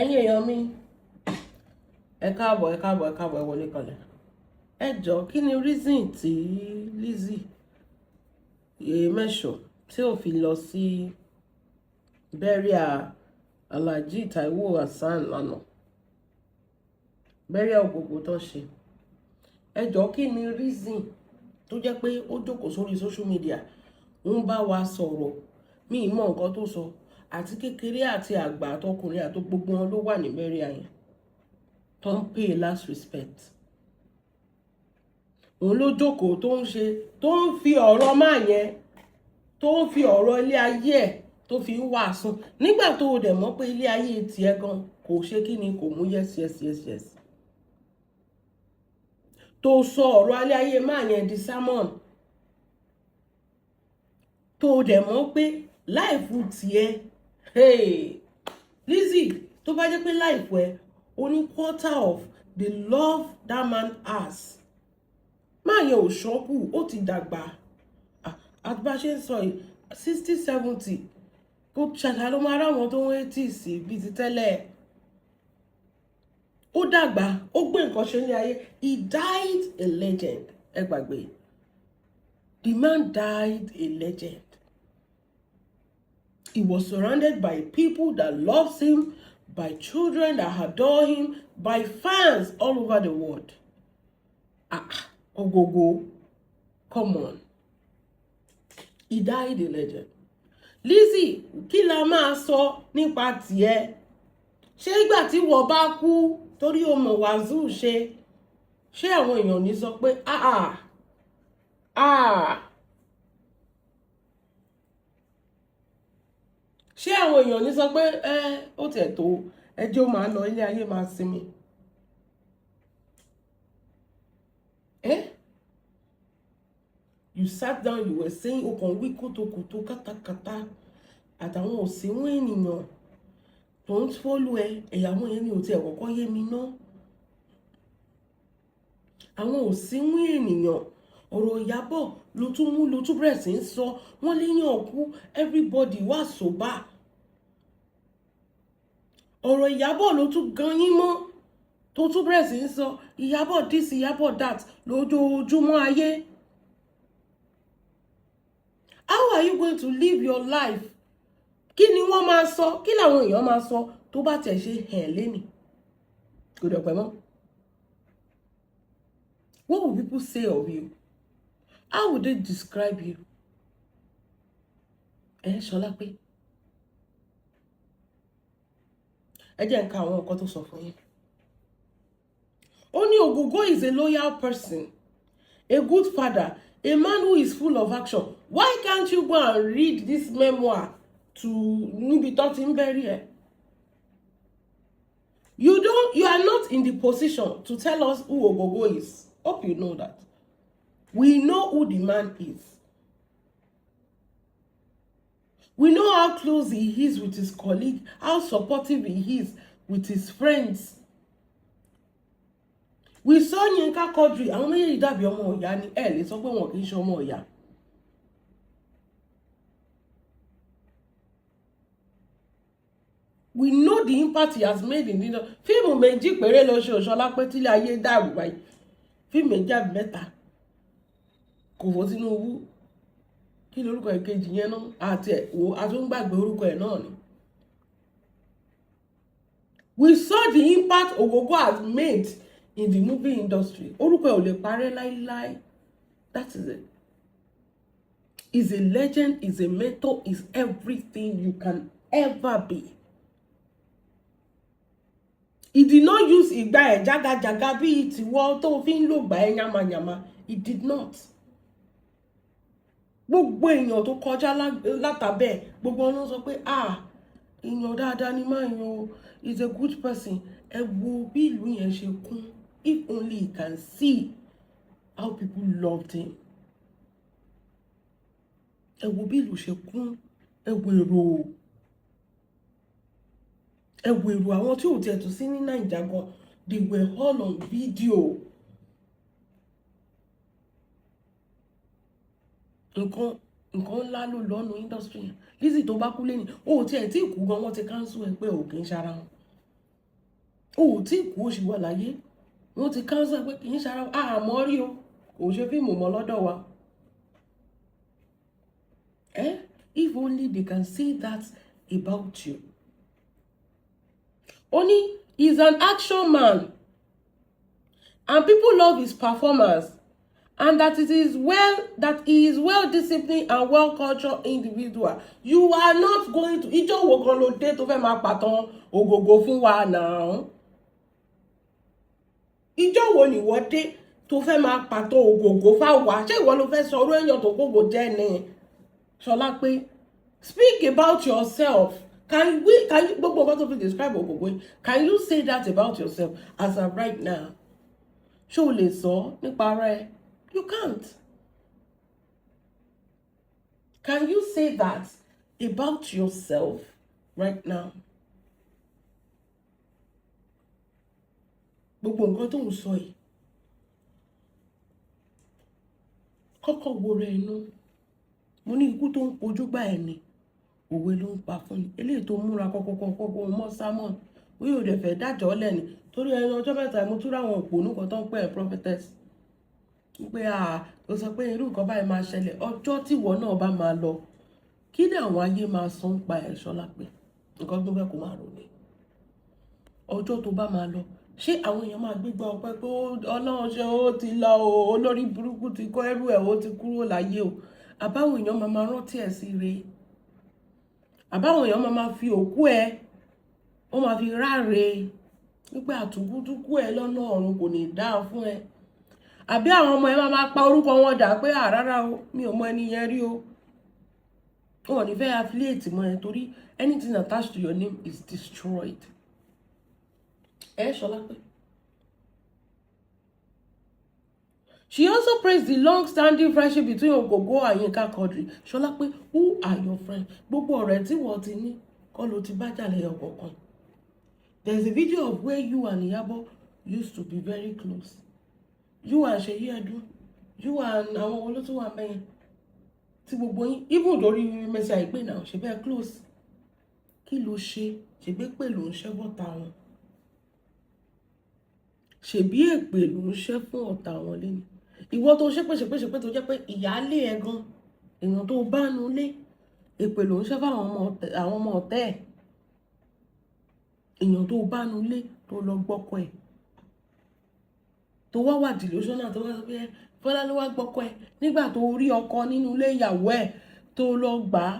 ẹ̀yin èèyàn mi ẹ káàbọ̀ ẹ wọlé kalẹ̀. Ẹ jọ̀ọ́ kí ni reason tí Lizzy Mẹ́ṣọ̀ tí ò fi lọ sí burial Alhaji Taiwo Hassan lánàá, burial gbogbo tó ṣe? Ẹ jọ̀ọ́ kí ni reason tó jẹ́ pé ó jókòó sórí social media ń bá wa sọ̀rọ̀, mi ì mọ nǹkan tó sọ, àti kékeré àti àgbà àtọkùnrin àti gbogbo wọn ló wà ní burial yẹn tó ń pay last respect. Òun ló jókòó tó ń ṣe, tó ń fi ọ̀rọ̀ máa yẹn, tó ń fi ọ̀rọ̀ ilé ayé ẹ̀ tó fi ń wàásùn nígbà tó o dẹ̀ mọ̀ pé ilé ayé tiẹ̀ gan kò ṣe kí ni, kò mú yes. Tó sọ ọ̀rọ̀ ilé ayé máa yẹn di sermon, tó o dẹ̀ mọ̀ pé láìfù tiẹ̀, Lizzy, tó bá jẹ́ pé láìfù ẹ̀ o ní quarter of the love that man has, máa yẹn ò ṣọ́kù, ó ti dàgbà. Àti bá ṣe ń sọ yìí 60-70 kó ṣàṣà ló máa ráwọn tó ń 80 bíi ti tẹ́lẹ̀. Ó dàgbà, ó gbé nǹkan ṣe ní ayé. He died a legend. Ẹ gbàgbé, the man died a legend. He was surrounded by people that loves him, by children that adore him, by fans all over the world. Ogogo, come on. He died a legend. Lizzy, kí la máa sọ nípa tiẹ̀? Ṣé ìgbà tí wọ́n bá kú torí o mọ̀ wàásù ṣé àwọn èèyàn ní sọ pé ṣé àwọn èèyàn ní sọ pé ó tẹ̀ tó ẹjọ́ máa lọ ilé ayé máa sinmi? You sat down, you were saying o kàn wí kótókótó kátàkátà àtàwọn òsínwó ènìyàn tó ń fọ́lù ẹ̀yàwó yẹn mi ò tiẹ̀ kọ́kọ́ yé mi ná. Àwọn òsínwó ènìyàn, ọ̀rọ̀ Ìyábọ̀ ló tún bẹ̀rẹ̀ sí ń sọ, wọ́n léyàn kú, everybody wà sóbà. Ọ̀rọ̀ Ìyábọ̀ ló tún gan yín mọ́ tó tún bẹ̀rẹ̀ sí ń sọ Ìyábọ̀ this Ìyábọ̀ that lójoojúmọ́ ayé. How are you going to live your life? Kí ni wọ́n máa sọ? Kí làwọn èèyàn máa sọ tó bá tẹ̀ ṣe lénìí? Kò dẹ̀ pẹ́ mọ́. What will people say of you? How would they describe you? Solape. Ẹ jẹ́ n ka àwọn nǹkan tó sọ fún yín. Ó ní Ogogo is a loyal person, a good father, a man who is full of action. Why can't you go and read this memoir to níbi tó ti ń bẹ̀rẹ̀ ẹ̀? You are not in the position to tell us who Ogogo is. Hope you know that. We know who the man is. We know how close he is with his colleague, how supportive he is with his friends. We saw Yinka Quadri, àwọn méjèèjì dàbí ọmọ ọ̀yá ni, ẹ lè sọ pé wọn kì í ṣe ọmọ ọ̀yá. We know the impact he has made in the fíìmù méjì péré ló ṣe Solape tílé ayé dàrú báyìí. Fíìmù méjì àbí mẹ́ta kò fọ́ Tinubu. Kí lorúkọ ìkejì yẹn náà? Àti ẹ̀wò àtúngbàgbé orúkọ ẹ̀ náà ni. We saw the impact Ogogo has made in the movie industry. Orúkọ ẹ̀ ò lè parẹ́ láíláí. That is it. He's a legend, he's a mentor, he's everything you can ever be. He did not use ìgbà ẹ̀ jágajàga bí tiwọ́ tó fi ń lò gbà ẹ̀ yamayama. He did not. Gbogbo èèyàn tó kọjá látàbẹ̀ gbogbo wọn sọ pé èèyàn dáadáa ni máa yan, is a good person. Ẹ wo bí ìlú yẹn ṣe kún. If only he can see how people loved him. Ẹ wo bí ìlú ṣe kún. Ẹ wo èrò àwọn tí ò tiẹ̀ tún sí ní Naija gan, they were all on video. Nǹkan ńlá ló lọ́nu industry yẹn. Lizzy tó bá kú lẹ́ni, ó tiẹ̀ tí kú gan, wọ́n ti cancel ẹ pé ò kì í ṣara wọn. ó tí kú ó sì wà láyé wọ́n ti cancel pé kì í ṣara àmọ́ rí o kò ṣe fíìmù mọ́ lọ́dọ̀ wa. If only they can say that about you. Only he's an action man and people love his performance, and that he is well disciplined and well cultured individual. You are not going to ìjọ wo gan ló dé tó fẹ́ máa pàtàn ògògò fún wa náà. Ìjọ wo ni wọ́n dé tó fẹ́ máa pàtàn ògògò fáwa? Ṣé ìwọ ló fẹ́ sọ ọ̀rọ̀ èèyàn tó gbogbo jẹ́ ni? Solape, speak about yourself. Can you gbogbo nǹkan tó fi describe ògògò? Can you say that about yourself as of right now? Ṣé o lè sọ nípa ara ẹ? You can't. Can you say that about yourself right now? Gbogbo nǹkan tó ń sọ yìí, kọ́kọ́ wo rẹ̀ inú. Mo ní ikú tó ń pojú gbà ẹ̀ ni, òwe ló ń pa fún ni. Eléyìí tó múra kọ́kọ́ mọ́ sámọ̀n, ó yóò dẹ̀ fẹ́ dájọ́ lẹ́ni. Torí ẹni ọjọ́ mẹ́ta mo tún ráwọn òpònú kan tó ń pè ẹ́ prophetess. Pé ó sọ pé irú nǹkan báyìí máa ṣẹlẹ̀ ọjọ́ tí ìwọ náà bá máa lọ. Kí ni àwọn ayé máa sọ ń pa ẹ̀ Solape? Nǹkan tó fẹ́ kó máa rò ní. Ọjọ́ tó bá máa lọ, ṣé àwọn èèyàn máa gbégbá ọpẹ́ pé Ọlọ́run ṣe ó ti lọ o, olórí burúkú ti kó ẹrú ẹ̀ ó ti kúrò láyé o? Àbáwọn èèyàn máa rántí ẹ̀ sí ire? Àbáwọn èèyàn máa fi òkú ẹ̀ ó máa fi ráre wípé àtúkútúkú ẹ̀ lọ́nà ọ̀run kò ní dáa fún ẹ? Àbí àwọn ọmọ ẹ máa pa orúkọ wọn dà pé rárá o, mi ò mọ ẹni yẹn rí o? Wọn ò ní fẹ́ affiliate mọ́ ẹ torí anything attached to your name is destroyed. Solape. She also praised the long-standing friendship between Ogogo and Yinka Quadri. Solape, who are your friends? Gbogbo ọ̀rẹ́ tí wọ́n ti ní kọ́ ló ti bá jà lẹ́yọ̀ kọ̀ọ̀kan. There's a video of where you and Iyabo used to be very close. You and Seyi Edun, you and àwọn olótú wà mẹ́yìn. Tí gbogbo yín, even lórí mẹ́sì àìpé náà, ṣe bẹ́ẹ̀ close. Kí ló ṣe? Ṣèbí pé ló ń ṣẹ́ bọ́ta wọn. Ṣèbí èpè ló ń ṣẹ́ fún ọ̀tá wọn lẹ́nu. Ìwọ tó ṣépè tó jẹ́ pé ìyáálé ẹ gan, èèyàn tó bá nu lé, èpè ló ń ṣẹ́ fún àwọn ọmọ ọ̀tẹ́ ẹ̀. Èèyàn tó bá nu lé tó lọ gbọ́kọ ẹ̀. Tó wá delusional tó wá sọ pé Fọlá ló wá gbọ́kọ ẹ̀ nígbà tó rí ọkọ nínú ilé ìyàwó ẹ̀ tó lọ gbà á.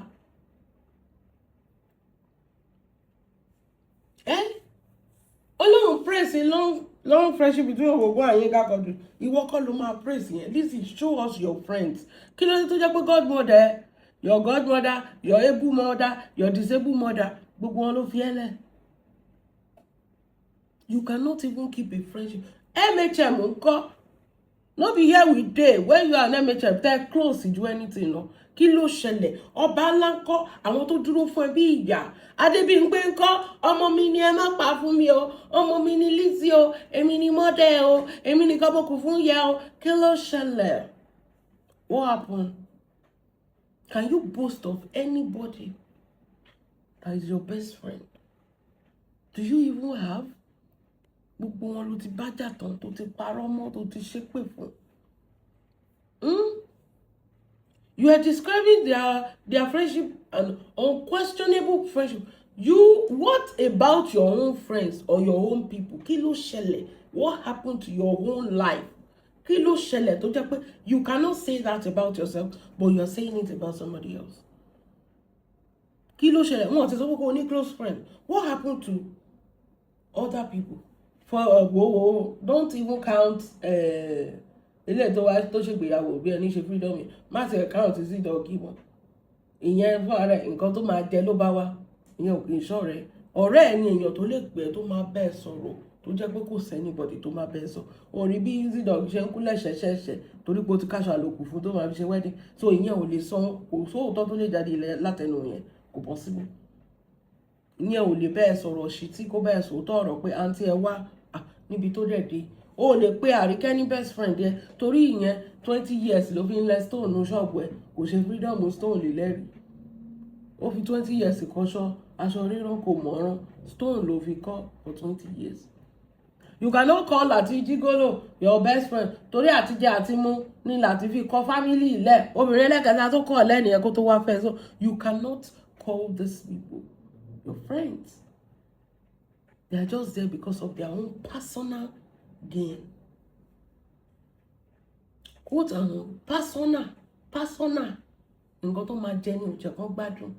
Ọlọ́run praise long friendship between Ogogo and Yinka Quadri. Ìwọ kọ́ ló máa praise yẹn. Listen, show us your friends. Kí ló dé tó jẹ́ pé godmother, your godmother, your able mother, your disabled mother, gbogbo wọn ló fi ẹ́ lẹ̀. You cannot even keep a friendship. MHM ńkọ́. No be here we dey when you and MHM tell close ju anything no. Kí ló ṣẹlẹ̀? Ọba ńlá ńkọ́, àwọn tó dúró fún ẹ bí ìyá. Adébímpé ńkọ́, ọmọ mi ni ẹ má pa fún mi o, ọmọ mi ni Lizzy o, èmi ni mọ́dẹ̀ o, èmi ni kọ́bọ̀kù fún ìyá o. Kí ló ṣẹlẹ̀? What happened? Can you boast of anybody that is your best friend? Do you even have? Gbogbo wọn ló ti bá jà tán tó ti parọ́ mọ́ tó ti ṣépè fún. You are describing their friendship, an unquestionable friendship. What about your own friends or your own people? Kí ló ṣẹlẹ̀? What happened to your own life? Kí ló ṣẹlẹ̀ tó jẹ́ pé you cannot say that about yourself, but you are saying it about somebody else? Kí ló ṣẹlẹ̀? Wọ́n ti sọ pé o ní close friend. What happened to other people? Don't even count ilé tó wá tó ṣègbéyàwó bí ẹni ṣe freedom yìí. Má ti count sí ìdọ̀gí wọn. Ìyẹn fún ara nǹkan tó máa jẹ ló bá wá. Ìyẹn ò kì í ṣọ̀rẹ́. Ọ̀rẹ́ ẹ̀ ni èèyàn tó lè pẹ́ tó máa bẹ́ẹ̀ sọ̀rọ̀ tó jẹ́ pé kò sẹ́nibọ̀dì tó máa bẹ́ẹ̀ sọ. Orí bí Zidog ṣe ń kúlẹ̀ ṣẹ̀ṣẹ̀ṣẹ̀ torí pé ó ti káṣọ àlòkù fún tó máa fi ṣe wedding. So ìyẹn ò lè sọ kò sóòótọ́ tó lè jáde látẹnu yẹn kò possible. Ìyẹn ò lè bẹ́ẹ̀ sọ̀rọ̀ sí tí kò bẹ́ẹ̀ sòótọ́ ọ̀rọ̀ pé àǹtí ẹ wá níbi tó dẹ̀ dé. O lè pe Àríkẹ́ ní best friend yẹn torí ìyẹn 20 years ló fi ń lẹ stone ní ṣọ́ọ̀bù ẹ̀ kò ṣe freedom stone lè lẹ́rìí. Ó fi 20 years kọ́ṣọ́ aṣọ rírán kò mọ̀ràn stone ló fi kọ́ for 20 years. You cannot call Lati Jigolo your best friend. Torí àtijẹ àti mú ní láti fi kọ́ family ilẹ̀. Obìnrin ẹlẹ́kẹta tó kọ́ lẹ́ni ẹ̀ kó tó wá fẹ́. So you cannot call these people your friends. They are just there because of their own personal gain. Quote personal. Nǹkan tó máa jẹ ní òjò kan gbádùn.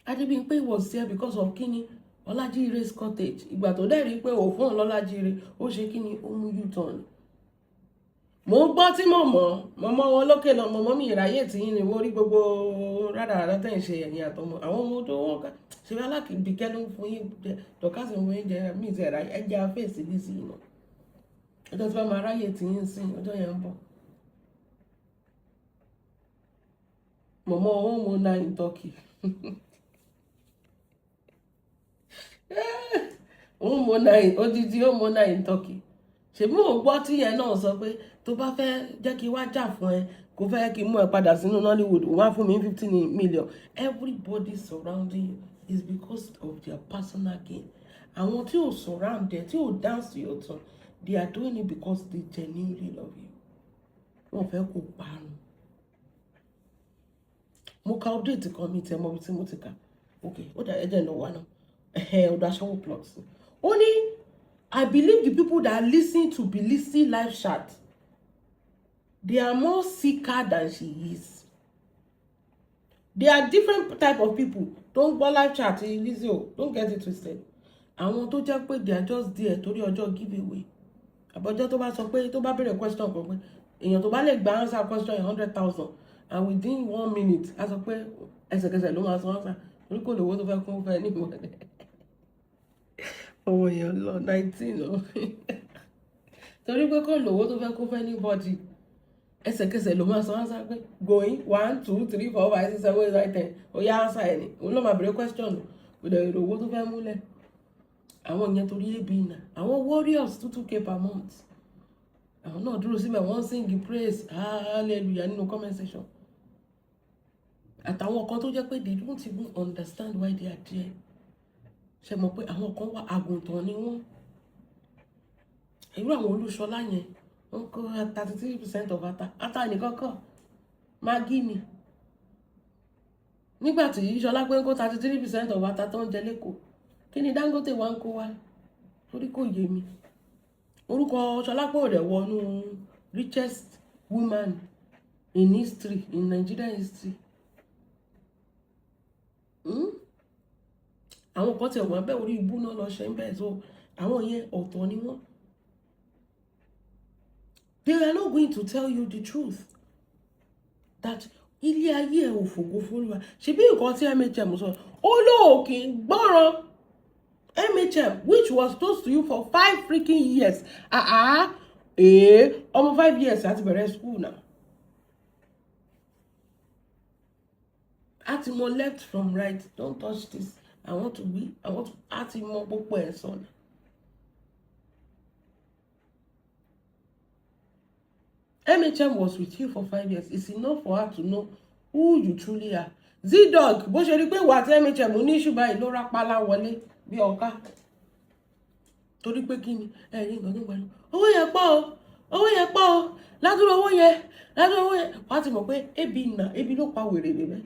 Adébímpé was there because of kíni Ọlájíre's cottage. Ìgbà tó dẹ̀ rí pé òfin Ọlájíre ó ṣe kíni ó mú U-turn. Mo ń gbọ́ tí mọ̀mọ́ wọn lókè lọ mọ̀mọ́ mi ìráyè tí yín ni mo rí gbogbo rádaràdá tẹ̀ ń ṣe ẹ̀yìn àtọmọ àwọn ọmọ tó wọ́n ká ṣe alákìbíkẹ́ ló ń fún yín dọ̀kásì fún yín jẹ mí ìṣẹ̀ ráyè ẹja fèsì bí sí iná ọjọ́ tí wọ́n máa ráyè tí yín sìn ọjọ́ yẹn ń bọ̀. Mọ̀mọ́ wọn mo na in Turkey òun mo na odidi ó mo na in Turkey ṣèbí mo gbọ́ tí yẹn náà sọ pé tó bá fẹ́ jẹ́ kí wá jà fún ẹ kó fẹ́ kí mú ẹ padà sínú Nollywood wá fún mi 15 million. Everybody surrounding you is because of their personal gain. Àwọn tí ò surround ẹ tí ò dance to your tune they are doing it because they genuinely love you. Wọ́n fẹ́ kó parun. Mo ka update kan mi tẹ mọ bí tí mo ti kà. Okay, ó dà ẹjẹ lọ wá náà. Ó dà ṣọwọ́ plot. Ó ní I believe the people that listen to Bilisi live chat, they are more sicker than she is. They are different type of people. Don't go live chat, Lizzie. Don't get it twisted. Àwọn tó jẹ́ pé they are just there torí ọjọ́ giveaway. Àbọ̀jọ́ tó bá sọ pé tó bá béèrè question kan pé èèyàn tó bá lè gba answer question 100,000 and within 1 minute a sọ pé ẹsẹ̀kẹsẹ̀ ló máa sọ answer torí kò lówó tó fẹ́ kún fẹ́ ní ìwọ̀n. Ọmọ èèyàn lọ 19 o torí pé kò lówó tó fẹ́ kún fẹ́ ní bọ́dì ẹsẹ̀kẹsẹ̀ ló máa sọ answer pé going 1 2 3 4 5 6 7 8 9 10 ó yá answer ẹ̀ ni òun ló máa béèrè question kò dẹ̀ lówó tó fẹ́ múlẹ̀. Àwọn yẹn torí ebi náà àwọn warriors 2k per month àwọn náà dúró síbẹ̀ wọ́n sing praise hallelujah nínú comment section. Àtàwọn kan tó jẹ́ pé they don't even understand why they are there. Ṣé mọ̀ pé àwọn kan wà àgùntàn ni wọ́n. Irú àwọn Olúṣọlá yẹn wọ́n kó 33% of ata nìkan kọ́ Maggi ni. Nígbà tí Ṣọlá pé ń kó 33% of ata tó ń jẹ lẹ́kọ̀ọ́ kí ni Dangote wá ń kó wá torí kò yé mi. Orúkọ Ṣọlá pé ò rẹ̀ wọnú richest woman in history in Nigerian history. Àwọn kan tẹ̀ wọ́n bẹ́ẹ̀ orí ibú náà lọ ṣe ń bẹ́ẹ̀ so àwọn yẹn ọ̀tọ̀ ni wọ́n. They are not going to tell you the truth that ilé ayé ẹ̀ ò fògo fólúwa. Ṣé bí nǹkan tí MHM sọ ó lóòkè gbọ́ràn MHM which was close to you for 5 freaking years. Almost 5 years láti bẹ̀rẹ̀ school now. Àti mo left from right, don't touch this. I want to àti mo gbogbo ẹ̀ sọ̀nà. MHM was with you for 5 years. It's enough for her to know who you truly are. Z-Dog, bó ṣe rí pé wà tí MHM ní ṣùgbọ́n ìlú rápálá wọlé bí ọ̀ká. Torí pé kí ni ẹ̀rí nǹkan nígbà náà. Owó yẹn pọ̀ o, ládùúrò owó yẹn. Wọ́n ti mọ̀ pé ebi ló pa wèrè bẹ́ẹ̀.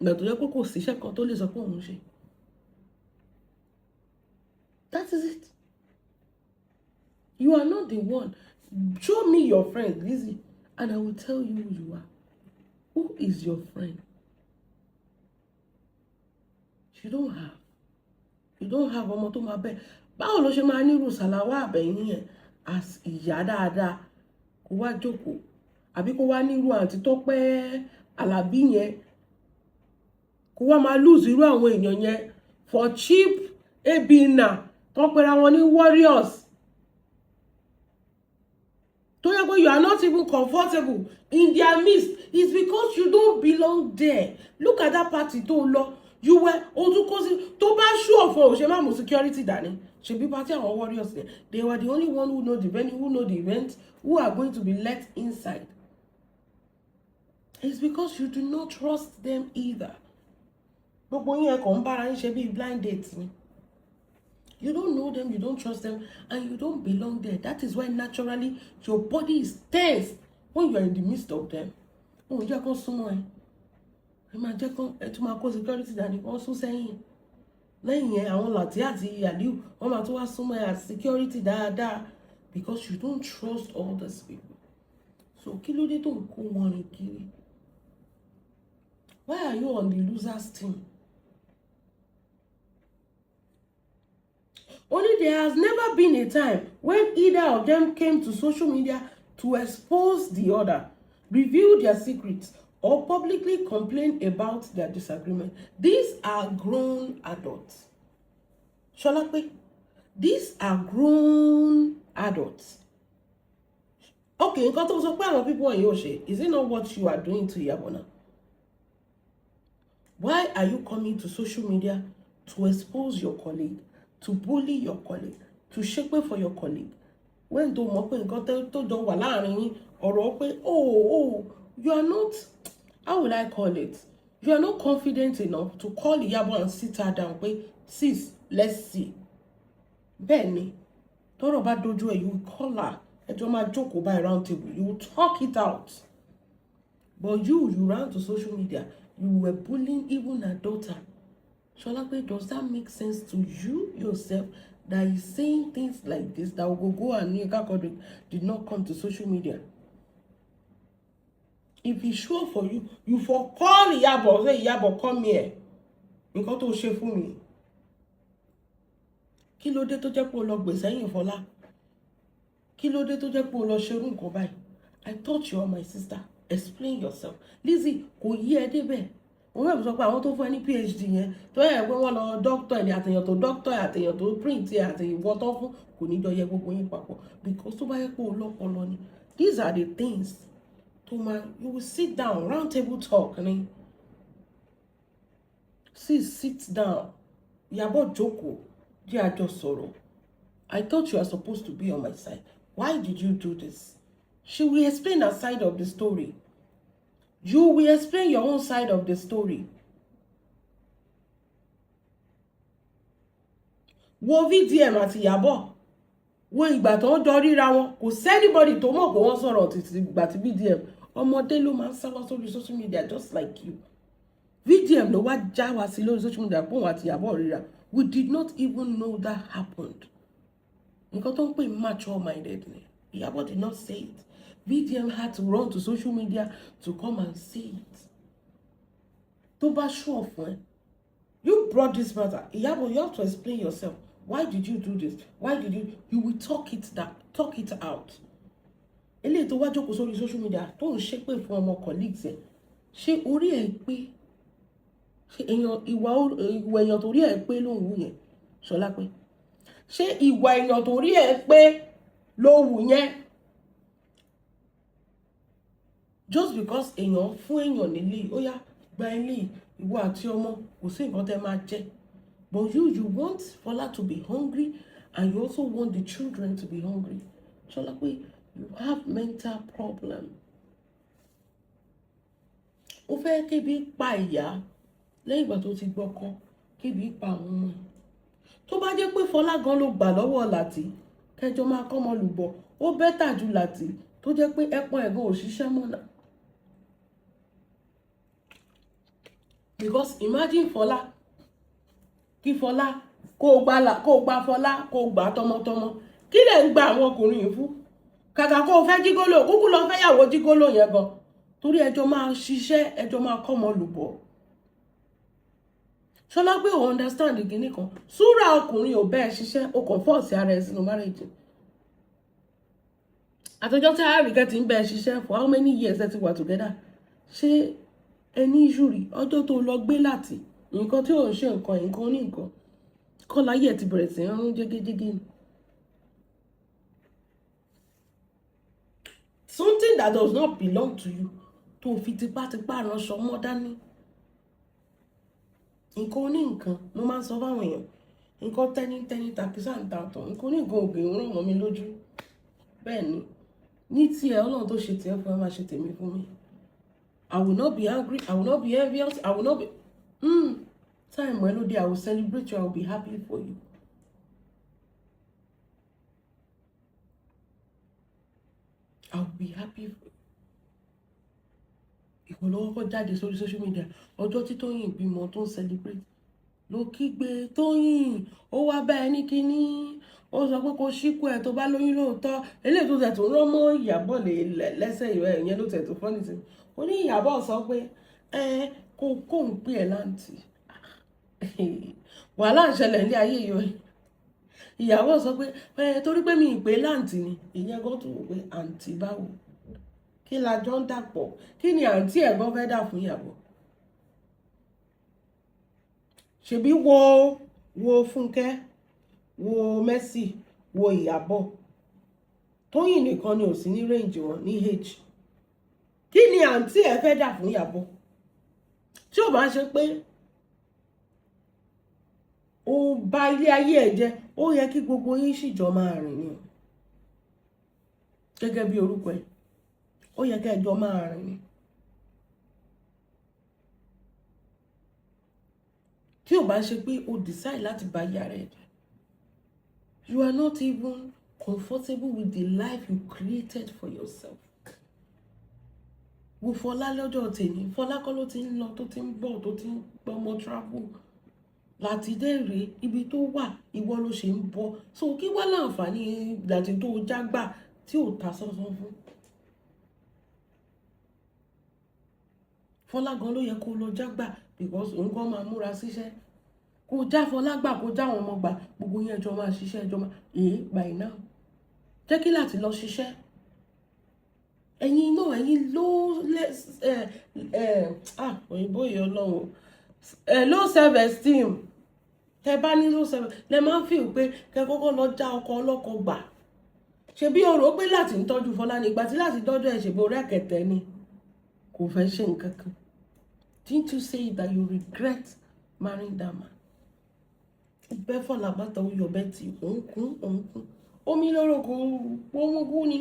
Ìgbà tó yẹ pé kò síṣẹ́ kan tó lè sọ pé òun ṣe. That is it. You are not the one. Show me your friend, Lizzie, and I will tell you who you are. Who is your friend? You don't have ọmọ tó máa bẹ. Báwo ló ṣe máa ní irú Sàláwà àbẹ̀yìn yẹn as ìyá dáadáa kó wá jókòó àbí kó wá ní irú àǹtí tó pẹ́ Àlàbí yẹn kó wá máa lose irú àwọn èèyàn yẹn for cheap ebina tó pera wọn ní warriors. To yẹ pé you are not even comfortable in their midst. It's because you don't belong there. Look at that party tó lọ. You were Odukosi tó bá show for ṣe má mú security dání. Ṣe bí party àwọn warriors there. They were the only one who know the venue, who know the event, who are going to be let inside. It's because you do not trust them either. Gbogbo yín ẹ kàn ń bára yín ṣe bí blind date ni. You don't know them, you don't trust them, and you don't belong there. That is why naturally your body is tense when you are in the midst of them. Oh, you are going somewhere. Ẹ máa kó security dání, wọ́n sún sẹ́yìn. Lẹ́yìn yẹn, àwọn Lati àti Aliu, wọ́n máa tún wá súnmọ́ ẹ security dáadáa, because you don't trust all these people. So kí ló dé tó ń kó wọn rìn kiri? Why are you on the losers team? Only there has never been a time when either of them came to social media to expose the other, reveal their secrets, or publicly complain about their disagreement. These are grown adults. Solape, these are grown adults. Okay, nǹkan tó sọ pé àwọn people in Yoshe, is it not what you are doing to Iyabo? Why are you coming to social media to expose your colleague, to bully your colleague, to shake for your colleague? When do mọ̀ pé nǹkan tó jọ wà láàrin yín ọ̀rọ̀ pé you are not, how will I call it? You are not confident enough to call Iyabo and sit her down. Pé sis, let's see. Bẹ́ẹ̀ni, tọ́rọ̀ bá dojú ẹ̀, you will call her. Ẹjọ́ máa jókòó by round table. You will talk it out. But you ran to social media. You were bullying even her daughter. Solape, does that make sense to you yourself that you're saying things like this that Ogogo and Nika did not come to social media? If it's sure for you, you for call Iyabo, say Iyabo, come here. Nǹkan tó ṣe fún mi. Kí ló dé tó jẹ́ pé o lọ gbè sẹ́yìn Fọlá? Kí ló dé tó jẹ́ pé o lọ ṣerú nǹkan báyìí? I thought you are my sister. Explain yourself. Lizzie, kò yí ẹ débẹ̀. Òun náà sọ pé àwọn tó fún ẹ ní PhD yẹn tó yẹ pé wọ́n lọ doctor ẹ̀ ní àtẹ̀yàn tó doctor ẹ̀ àtẹ̀yàn tó print ẹ̀ àtẹ̀yìn ìwọ tó fún kò ní jọ yẹ gbogbo yín papọ̀. Because tó bá yẹ pé o lọ́pọlọ ni. These are the things to man. You will sit down, round table talk. Ni. Sit down. Iyabo jókòó. Jẹ́ a jọ sọ̀rọ̀. I thought you are supposed to be on my side. Why did you do this? She will explain her side of the story. You will explain your own side of the story. Wo VDM àti Iyabo. Wo ìgbà tó ń jọ ríra wọn. Kò sẹ́nibody tó mọ̀ pé wọ́n sọ̀rọ̀ títí ìgbà tí VDM. Ọmọdé ló máa ń sá wá sórí social media just like you. VDM ló wá já wá sí lórí social media pé òun àti Iyabo ríra. We did not even know that happened. Nǹkan tó ń pè mature-minded ni. Iyabo did not say it. VDM had to run to social media to come and see it. Tó bá sure fún ẹ. You brought this matter. Iyabo, you have to explain yourself. Why did you do this? Why did you will talk it out. Eléyìí tó wá jókòó sórí social media tó ń ṣépè fún ọmọ colleagues ẹ̀. Ṣé orí ẹ̀ pé? Ṣé ìwà èèyàn tó rí ẹ̀ pé ló ń wù yẹn? Solape. Ṣé ìwà èèyàn tó rí ẹ̀ pé ló wù yẹn? Just because èèyàn fún èèyàn nílé, ó yá gba ilé ìwọ àti ọmọ kò sí nǹkan tẹ́ máa jẹ. But you want Fola to be hungry and you also want the children to be hungry. Solape, you have mental problem. Ó fẹ́ kébi pa ìyá lẹ́yìn ìgbà tó ti gbọ́kọ́, kébi pa àwọn ọmọ. Tó bá jẹ́ pé Fola gan ló gbà lọ́wọ́ Lati, kẹjọ máa kọ́mọ lùbọ̀, ó bẹ́tà ju Lati tó jẹ́ pé ẹpọn ẹ̀gan ò ṣiṣẹ́ mọ́ náà. Because imagine Fola, kí Fola kó gba Fola kó gba tọmọtọmọ. Kí lẹ ń gba àwọn ọkùnrin yìí fún? Kàkà kó fẹ́ jígólò, kúkú lọ fẹ́ yàwó jígólò yẹn gan. Torí ẹjọ́ máa ṣiṣẹ́, ẹjọ́ máa kọ́mọ lùbọ̀. Solape ò understand ìgínní kan. Súra ọkùnrin ò bẹ́ẹ̀ ṣiṣẹ́, ó kàn fọ́ọ̀sì ara ẹ̀ sínú marriage. Àtọjọ́ tí Àríkẹ́ ti ń bẹ́ẹ̀ ṣiṣẹ́ for how many years ẹ ti wà together? Ṣé ẹni ìṣúrí ọjọ́ tó lọ gbé Láti nǹkan tí ò ń ṣe nǹkan ní nǹkan kọ́ láyé ẹ̀ ti bẹ̀rẹ̀ sí ń rún jégéjégé ni. Something that does not belong to you tó fi tipátipá ránṣọ mọ́ dání. Nǹkan ní nǹkan mo máa ń sọ fáwọn èèyàn. Nǹkan tẹ́ni tàkísà ń ta ọ̀tọ̀. Nǹkan ní nǹkan ògè ń rán mọ́ mi lójú. Bẹ́ẹ̀ ni ní tiẹ̀ Ọlọ́run tó ṣe tiẹ̀ fún ẹ máa ṣe tèmi fún mi. I will not be angry. I will not be envious. I will not be. Time melody. I will celebrate you. I will be happy for you. I'll be happy. Ìwọlọ́wọ́ kọ́ jáde sórí social media ọjọ́ tí Tóyìn bímọ tó ń celebrate ló kígbe Tóyìn ó wá bá ẹni kíní ó sọ pé kó ṣíkú ẹ̀ tó bá lóyún lóòótọ́ eléyìí tó tẹ̀ tó rán mọ́ Ìyábọ̀ lẹ́sẹ̀ ìwẹ̀ ìyẹn ló tẹ̀ tó fọ́nì sí ó ní Ìyábọ̀ sọ pé kó ń pè ẹ́ láǹtì wàhálà ń ṣẹlẹ̀ ní ayé yìí ìyàwó sọ pé torí pé mi ì pé láǹtì ni ìyẹn gan tó wò pé àǹtí báwo kí la jọ ń dàpọ̀ kí ni àǹtí ẹ̀gbọ́n fẹ́ dà fún Ìyábọ̀ ṣebí wo Fúnkẹ́ wo Mercy wo Ìyábọ̀ Tóyìn nìkan ni ò sí ní range wọn ní age kí ni àǹtí ẹ̀ fẹ́ dà fún Ìyábọ̀ tí ò bá ṣe pé ó bà ilé ayé ẹ̀ jẹ́ ó yẹ kí gbogbo yín sì jọ máa rìn ni gẹ́gẹ́ bí orúkọ ẹ̀ ó yẹ kí ẹ jọ máa rìn ni tí ò bá ṣe pé o decide láti bá yàrá ẹ̀ jẹ́ you are not even comfortable with the life you created for yourself. Wo Fọlá lọ́jọ́ tèmi Fọlá kọ́ ló ti ń lọ tó ti ń bọ̀ tó ti ń gbọmọ travel láti dẹ́rẹ̀ ibi tó wà ìwọ ló ṣe ń bọ̀ so kí wá láǹfààní láti tó jágbà tí ò ta sọ́sọ́ fún. Fọlá gan ló yẹ kó lọ jágbà because òun gan máa múra síṣẹ́ kó já Fọlá gbà kó já àwọn ọmọ gbà gbogbo yẹn jọ máa ṣiṣẹ́ jọ máa by now jẹ́ kí láti lọ ṣiṣẹ́ ẹ̀yin náà ẹ̀yin ló òyìnbó yìí ọlọ́run low self esteem tẹ bá ní low self lẹ máa ń feel pé kẹ kọ́kọ́ lọ já ọkọ ọlọ́kọ gbà ṣe bí o rò pé láti ń tọ́jú Fọlá nígbà tí láti dọ́dọ̀ ẹ̀ ṣègbè rẹ́kẹ̀tẹ̀ ni kò fẹ́ ṣe nǹkan kan didn't you say that you regret marrying that man bẹ́ẹ̀ Fọlá bàtà ó yọ bẹ́ẹ̀ tí òǹkún omi lọ́rọ̀ kò wọ́n ni.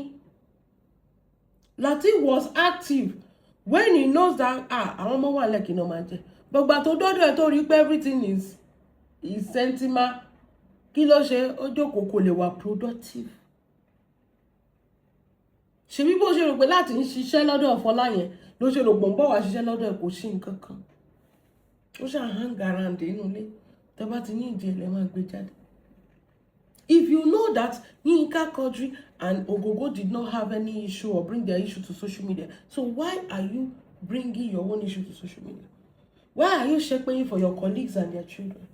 Lateef was active when he knows that àwọn ọmọ wà lẹ́kìn náà máa jẹ gbogbo àtò dọ́dọ̀ ẹ̀ tó rí pé everything is sentiment kí ló ṣe ó jókòó kò lè wà productive ṣebí bó ṣe rò pé láti ń ṣiṣẹ́ lọ́dọ̀ Fọlá yẹn ló ṣe rò pọ̀ ń bọ̀ wá ṣiṣẹ́ lọ́dọ̀ ẹ̀ kò sí nǹkan kan ó ṣáà hang around inú ilé tẹ́ bá ti ní ìdí ẹ̀ lẹ́ máa gbé jáde. If you know that Yinka Quadri and Ogogo did not have any issue or bring their issue to social media, so why are you bringing your own issue to social media? Why are you shaping for your colleagues and their children?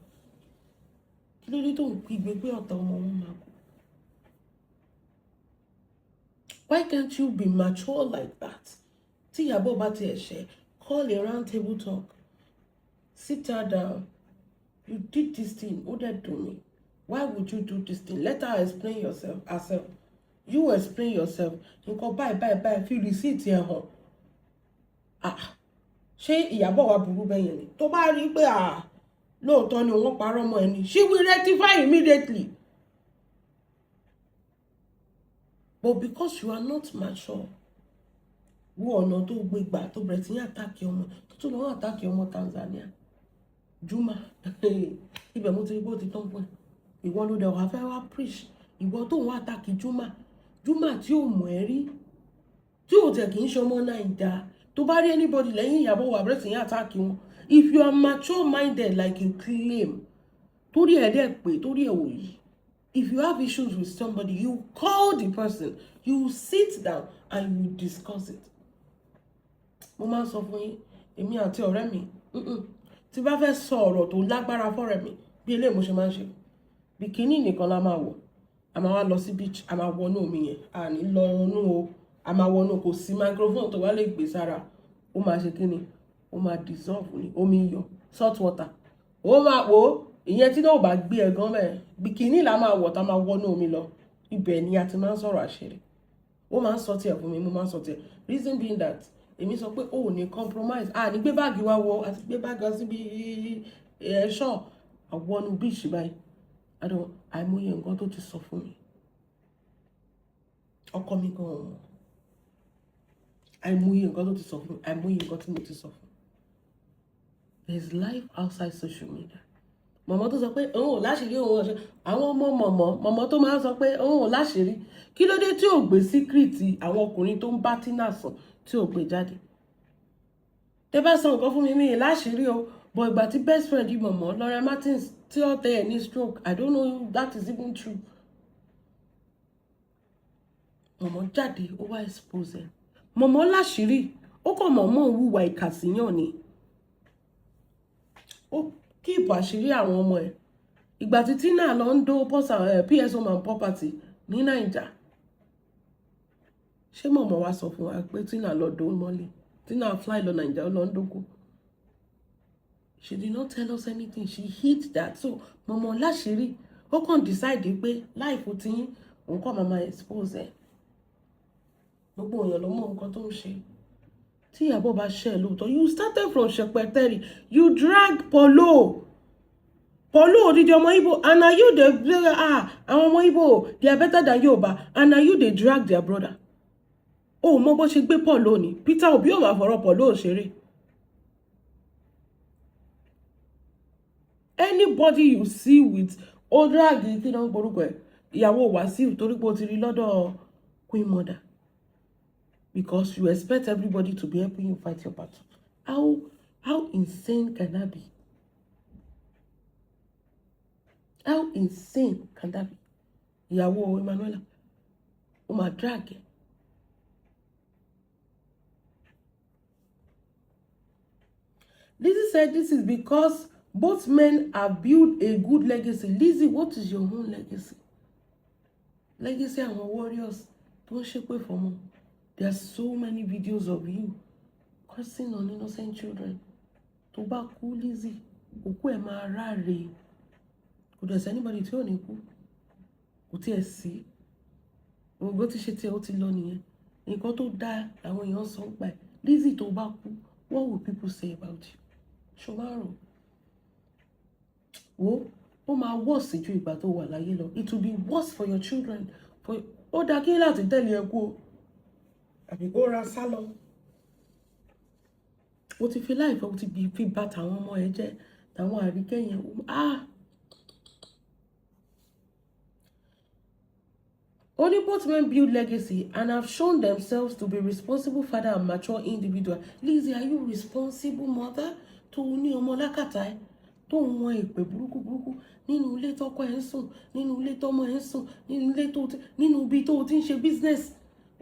Why can't you be mature like that? Call a round table talk. Sit her down. You did this thing. What did do me? Why would you do this thing? Let her explain herself. You explain yourself. You go bye. Feel receipt here, huh? Ṣé Ìyábọ̀ wa burú bẹ́ẹ̀ yẹn ni? Tó bá rí pé lóòótọ́ ni wọ́n parọ́ mọ́ ẹni. She will rectify immediately. But because you are not mature, wo ọ̀nà tó gbé gbà tó bẹ̀rẹ̀ sí ní àtàkì ọmọ tó tún lọ́wọ́ àtàkì ọmọ Tanzania. Juma ibẹ̀ mo ti rí bó ti tán fún ẹ. Ìwọ ló dẹ̀ wá fẹ́ wá preach ìwọ tó ń wá àtàkì Juma tí ò mọ̀ ẹ́ rí tí ò tẹ̀ kì í ṣe ọmọ Naija tó bá rí anybody lẹ́yìn Ìyábọ̀ wà bẹ̀rẹ̀ sí ní àtàkì wọn. If you are mature minded like you claim torí ẹ̀ dẹ̀ pé torí ẹ̀ wò yìí. If you have issues with somebody, you call the person, you sit down and you discuss it. Mo máa ń sọ fún yín, èmi àti ọ̀rẹ́ mi, tí bá fẹ́ sọ ọ̀rọ̀ tó lágbára fọ́rẹ́ mi, bí eléyìí mo ṣe máa ń ṣe. Bikini nìkan la máa wọ̀, a máa wá lọ sí beach, a máa wọnú omi yẹn, a ní lọ inú o, a máa wọnú kò sí microphone tó wá lè gbé sára, ó máa ṣe kíni, ó máa dissolve ní omi iyọ̀, salt water. Ó máa wò ìyẹn tí náà bá gbé ẹ gan mẹ́ẹ̀ bikini la máa wọ̀ tá máa wọnú omi lọ ibẹ̀ ni a ti máa ń sọ̀rọ̀ àṣírí ó máa ń sọ tiẹ̀ fún mi mo máa ń sọ tiẹ̀ reason being that èmi sọ pé ó ní compromise ní gbé báàgì wa wọ àti gbé báàgì wa síbi ẹ̀ṣọ́ àwọnú beach báyìí àìmọye nǹkan tó ti sọ fún mi ọkọ mi gan ọ̀hún àìmọye nǹkan tó ti sọ fún mi àìmọye nǹkan tí mo ti sọ fún mi. There is life outside social media. mọ̀mọ́ tó sọ pé òun ò láṣìírí òun ọ̀ṣẹ́ àwọn mọ̀mọ́ tó máa ń sọ pé òun ò láṣìírí kí ló dé tí ò gbé síkírìtì àwọn ọkùnrin tó ń bá Tina sùn tí ò gbé jáde. tẹ́ bá sọ nǹkan fún mi mi láṣìírí o but ìgbà tí best friend yìí mọ̀mọ́ Laura Martins tí ó tẹ ẹ̀ ní stroke I don't know if that is even true. mọ̀mọ́ jáde ó wá expose ẹ̀ mọ̀mọ́ láṣìírí ó kàn mọ̀mọ́ wúwa ìkàsíyàn ni ó kíìpù àṣírí àwọn ọmọ ẹ̀ ìgbà tí Tina lọ ń dó PS Home and Property ní Naija ṣé mọ̀mọ́ wa sọ fún wa pé Tina lọ dó mọ́lẹ̀ Tina fly lọ Naija ó lọ ń dógó. She did not tell us anything she hid that so mọ̀mọ́ láṣìírí ó kàn decide pé láìpò tí òun kọ́ máa expose ẹ̀ gbogbo èèyàn ló mọ nǹkan tó ń ṣe. Tí Ìyábọ̀ bá ṣe ẹ̀ lóòótọ́ you started from Ṣẹpẹtẹrì you drag Polo odidi ọmọ Igbo and na you dey àwọn ọmọ Igbo they are better than Yorùbá and na you dey drag their brother. ó mọ bó ṣe gbé Polo ni Peter Obi ò máa fọ̀rọ̀ Polo ṣeré. Anybody you see with ó drag kí ló ń porúkọ ẹ̀ ìyàwó Wàsíù torí pé ó ti rí lọ́dọ̀ Queen Mother. Because you expect everybody to be helping you fight your battle. How insane can that be? How insane can that be? Ìyàwó Emmanuela, ó máa drag ẹ. Lizzie said this is because both men have built a good legacy. Lizzie, what is your own legacy? Legacy àwọn warriors tó ń ṣépè fọ́mọ. There are so many videos of you cursing on innocent children. Tó bá kú Lizzie, òkú ẹ̀ máa ráre. Kò dẹ̀ sí anybody tí ò ní kú. Kò tiẹ̀ sí. Ògbó ti ṣe tí ó ti lọ nìyẹn. Nǹkan tó dá àwọn èèyàn sọ pa ẹ̀. Lizzie tó bá kú, what will people say about you? Ṣọmárò. Wo, ó máa worse ju ìgbà tó wà láyé lọ. It will be worse for your children. Ó dá kí láti tẹ̀lé ẹ kú o. Àbí kó ra sálọ. Ó ti fi láìfẹ́ ó ti fi bá tàwọn ọmọ ẹ jẹ́ tàwọn àríkẹ́ yẹn. Only both men build legacy and have shown themselves to be responsible father and mature individual. Lizzie, are you responsible mother? Tó ní ọmọ lákàtà ẹ tó ń wọn èpè burúkú nínú ilé tọkọ ẹ ń sùn nínú ilé tọmọ ẹ ń sùn nínú ibi tó ti ń ṣe business.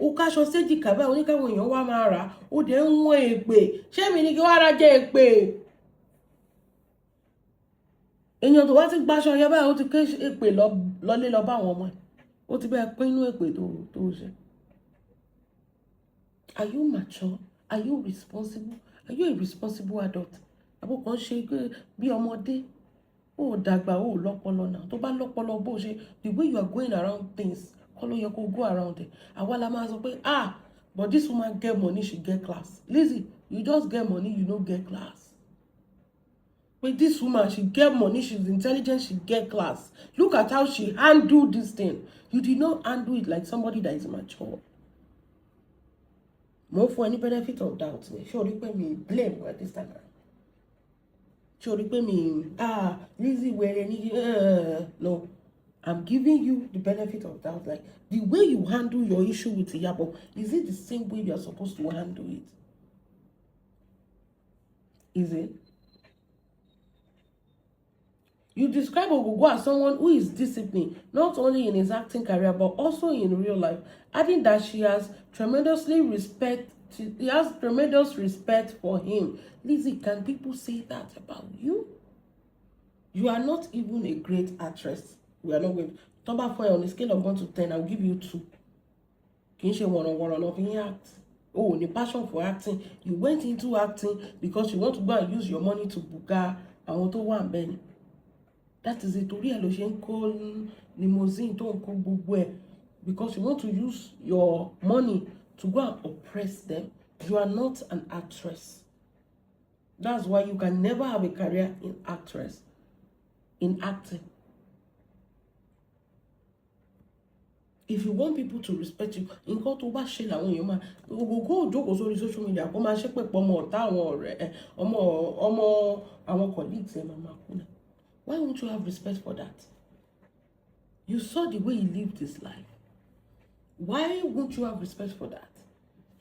Ó káṣọ séjì kàbá oníkàwọn èèyàn wá máa rà ó dẹ̀ ń wọ́n èpè ṣé mi ní kí wá ra jẹ́ èpè. Èèyàn tó wá ti gbaṣọ yẹ báyìí ó ti ké èpè lọlé lọ bá àwọn ọmọ ẹ̀ ó ti bẹ́ẹ̀ pín inú èpè tó ṣe. Are you mature? Are you responsible? Are you a responsible adult? Àbò kan ṣe bí ọmọdé ó dàgbà ó lọ́pọlọ náà tó bá lọ́pọlọ bó ṣe the way you are going around things. You go around it. Awala man say, but this woman get money, she get class. Lizzie, you just get money, you don't get class. But this woman, she get money, she's intelligent, she get class. Look at how she handled this thing. You did not handle it like somebody that is mature. More for any benefit of doubt. Sure, me blame at this time. Sure, me Lizzie, where any no. I'm giving you the benefit of doubt. Like the way you handle your issue with Iyabo, is it the same way you are supposed to handle it? Is it? You describe Ogogo as someone who is disciplined, not only in his acting career, but also in real life, adding that he has tremendous respect for him. Lizzie, can people say that about you? You are not even a great actress. We are not going to talk about on a scale of 1 to 10. I'll give you 2. Can you say one of you act? Oh, the passion for acting. You went into acting because you want to go and use your money to buga and want to want Ben. That is it. To real call limousine to because you want to use your money to go and oppress them. You are not an actress. That's why you can never have a career in acting. If you want people to respect you, nǹkan tó bá ṣe làwọn èèyàn máa go jókòó sórí social media kó máa ṣépè pọ̀ ọmọ ọ̀tá àwọn ọ̀rẹ́ ọmọ àwọn colleagues ẹ̀ máa kú náà. Why won't you have respect for that? You saw the way he lived his life. Why won't you have respect for that?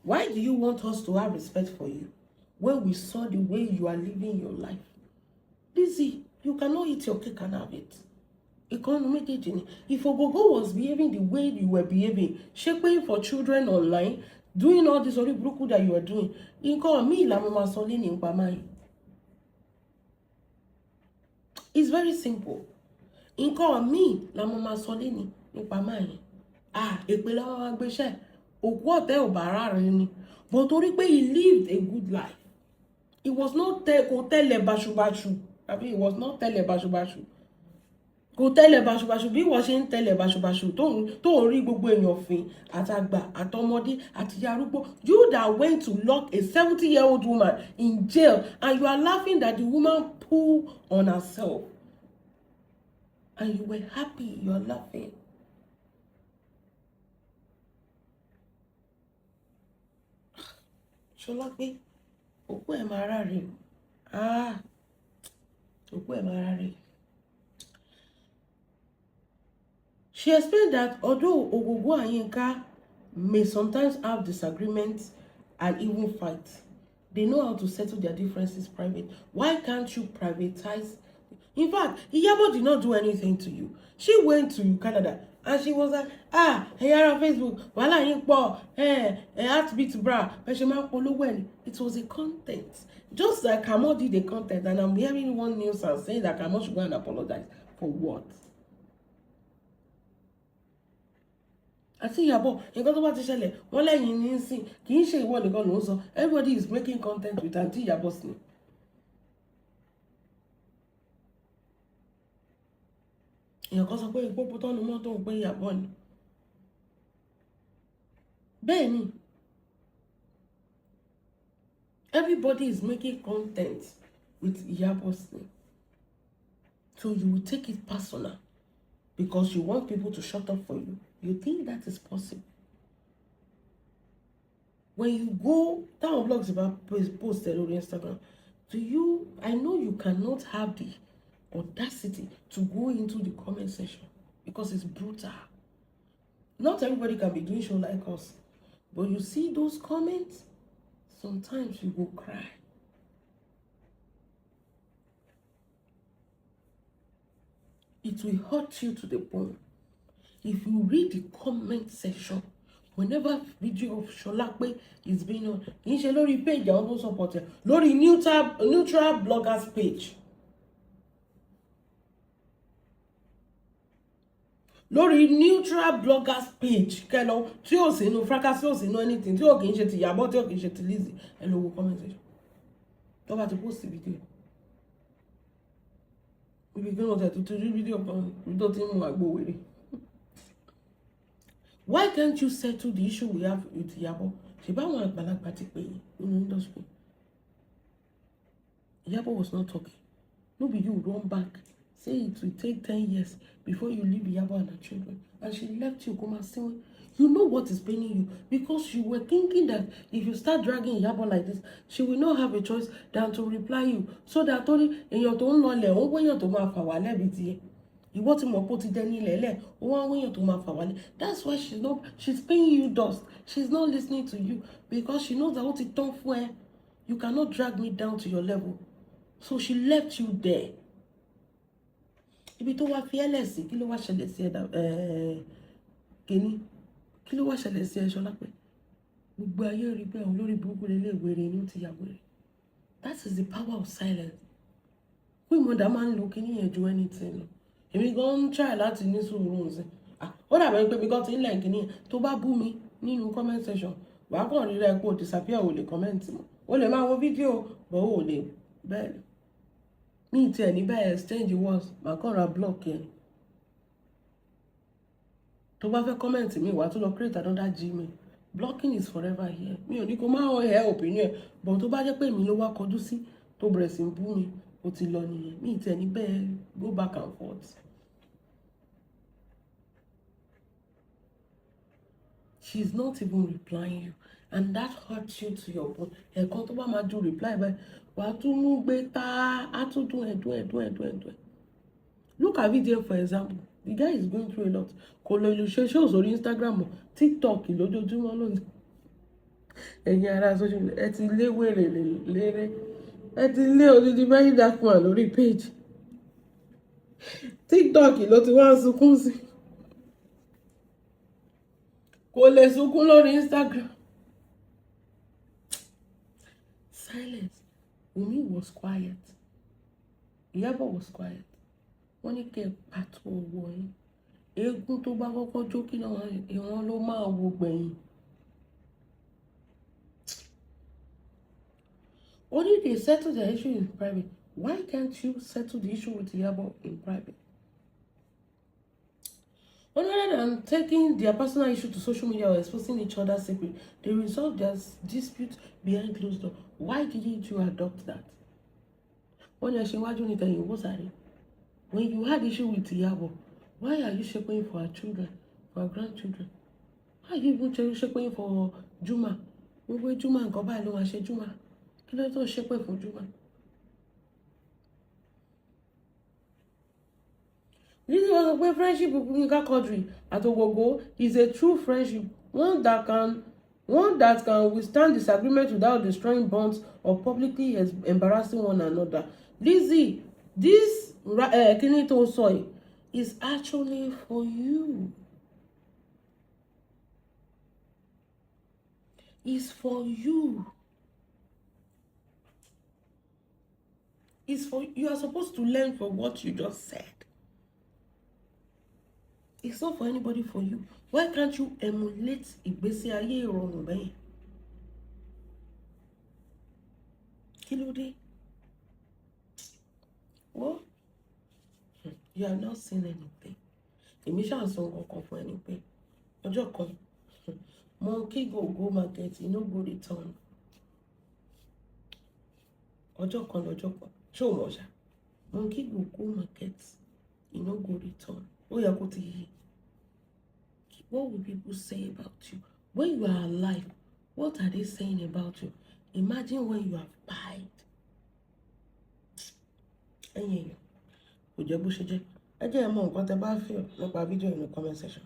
Why do you want us to have respect for you when we saw the way you are living your life? Lizzie, you cannot eat your cake and have it. If Ogogo was behaving the way you were behaving, shaping for children online, doing all this horrible that you are doing, it's very simple. But he lived a good life. It was not bashu. I mean, it was not bashu. Kò tẹ́lẹ̀ báṣubàṣu bí wọ́n ṣe ń tẹ́lẹ̀ báṣubàṣu tó ń rí gbogbo èèyàn fín àtàgbà àtọmọdé àti arúgbó. You that went to lock a 70-year-old woman in jail and you are laughing that the woman pulled on herself and you were happy, you are laughing. Solape, òkú ẹ̀ máa ráre o. Òkú ẹ̀ máa ráre. She explained that although Ogogo and Yinka may sometimes have disagreements and even fight, they know how to settle their differences private. Why can't you privatize? In fact, Iyabo did not do anything to you. She went to Canada and she was like, hey, on Facebook, wala yin po, heartbeat bra, it was a content. Just like Kamo did the content, and I'm hearing one news and saying that Kamo should go and apologize. For what? Àti Ìyábọ̀ nǹkan tó bá ti ṣẹlẹ̀ wọ́n lẹ́yìn ní sìn kì í ṣe ìwọ nìkan ló ń sọ, everybody is making content with àǹtí Ìyábọ̀ sí. Èèyàn kan sọ pé ìpópó tọ́nu mọ́tò ń pé Ìyábọ̀ ni. Bẹ́ẹ̀ ni, everybody is making content with Ìyábọ̀ sí. So you will take it personal because you want people to shut up for you. You think that is possible? When you go down blogs about posted on Instagram, I know you cannot have the audacity to go into the comment section because it's brutal. Not everybody can be doing show like us, but you see those comments, sometimes you will cry. It will hurt you to the bone. If you read the comment section, whenever video of Solape is being on, kì í ṣe lórí page àwọn tó support ẹ, lórí neutral bloggers page. Lórí neutral bloggers page, kẹ́lọ tí ò sí inú fracas, tí ò sí inú anything, tí ò kì í ṣe ti Ìyábọ̀, tí ò kì í ṣe ti Lizzy, ẹ lọ wo comment section. Tó bá ti post video. Ibi kí wọ́n tẹ̀ tó ti rí video kan tó ti mú àgbo wèrè. Why can't you settle the issue we have with Iyabo? Ṣèbáwọn àgbàlagbà ti pè yín nínú industry. Iyabo was not talking. No be you run back. Say it will take 10 years before you leave Iyabo and her children. And she left you, come and sing. You know what is paining you because you were thinking that if you start dragging Iyabo like this, she will not have a choice than to reply you. So that only èèyàn tó ń lọlẹ̀ ó wéyàn tó máa fà wá lẹ́bi tiẹ̀. Ìwọ tí mo put it dẹni lẹ́lẹ̀ ó wá wéyàn tó máa fà wá lẹ́. That's why she's paying you dust. She's not listening to you because she knows that ó ti tán fún ẹ. You cannot drag me down to your level. So she left you there. Ibi tó wá fi ẹ́lẹ̀ sí, kí ló wá ṣẹlẹ̀ sí ẹ kíní? Kí ló wá ṣẹlẹ̀ sí ẹ Ṣọlápé? Gbogbo ayé rí bẹ́ẹ̀ olórí burúkú lélẹ̀ wèrè ní ti yà wèrè. That is the power of silence. Pé ìmọ̀dá máa ń lo kíní yẹn ju anything lọ. Èmi gan ń try láti ní sùúrù ǹsìn. Ó dàbẹ̀ pé mi gan ti ń lẹ̀ kíní yẹn. Tó bá bú mi nínú comment section, wàá kàn rí rẹ̀ pé o disappear ò lè comment mọ́. O lè máa wo fídíò, but o lè bẹ́ẹ̀ ni. Mi ti ẹ̀ ní bẹ́ẹ̀ exchange words, màá kàn ra block yẹn. Tó bá fẹ́ comment mi, wàá tún lọ create another Gmail. Blocking is forever here. Mi ò ní kó máa hàn ẹ́ opinion, but tó bá jẹ́ pé mi ló wá kọjú sí tó bẹ̀rẹ̀ sí bú mi, ó ti lọ nìyẹn. Mi ti ẹ̀ ní bẹ́ẹ̀ go back and forth. She's not even replying you, and that hurts you to your bone. Ẹ̀kan tó bá máa do reply báyìí, wàá tún mú gbé tá á tún dún ẹ̀. Look at VDM for example. The guy is going through a lot. Kò lè lu ṣe shows orí Instagram, TikTok lójoojúmọ́ lónìí. Ẹ̀yin ará social media, ẹ ti lé wèrè léré. Ẹ ti lé odidi very dark man lórí page. TikTok ló ti wá sunkún sí. Kò lè sunkún lórí Instagram. Silence. Wunmi was quiet. Iyabo was quiet. Wọ́n ní kẹ́ pàtó owó yín. Eégún tó bá kọ́kọ́ jó kí náà ìwọ̀n ló máa wo gbẹ̀yìn. Only they settle the issue in private. Why can't you settle the issue with Iyabo in private? Rather than taking their personal issue to social media or exposing each other secretly, they resolve their dispute behind closed doors. Why didn't you adopt that? When you had issue with Iyabo, why are you shaping for our children, for our grandchildren? Why are you even shaping for Juma? Where Juma and Goba no ṣe Juma? Kí ló tó shaping for Juma? This is a friendship with Yinka Quadri at Ogogo is a true friendship, one that can withstand disagreement without destroying bonds or publicly embarrassing one another. Lizzie, this Kinito soy is actually for you. It's for you. It's for you. Are supposed to learn from what you just said. It's not for anybody, for you. Why can't you emulate ìgbésí ayé ìrọ̀rùn bẹ́ẹ̀? Kí ló dé? What? You have not seen anything. Èmi ṣáà sọ nǹkan fún ẹni pé ọjọ́ kan monkey go market, you no go return. Ọjọ́ kan lọ́jọ́ kan. Ṣé o mọ̀ ṣá? Monkey go market, you no go return. Ó yẹ kó ti yí. What will people say about you? When you are alive, what are they saying about you? Imagine when you have died. Ẹ̀yin èèyàn, kò jẹ́ bó ṣe jẹ́. Ẹ jẹ́ ẹ mọ nǹkan tẹ́ bá feel nípa fídíò in the comment section.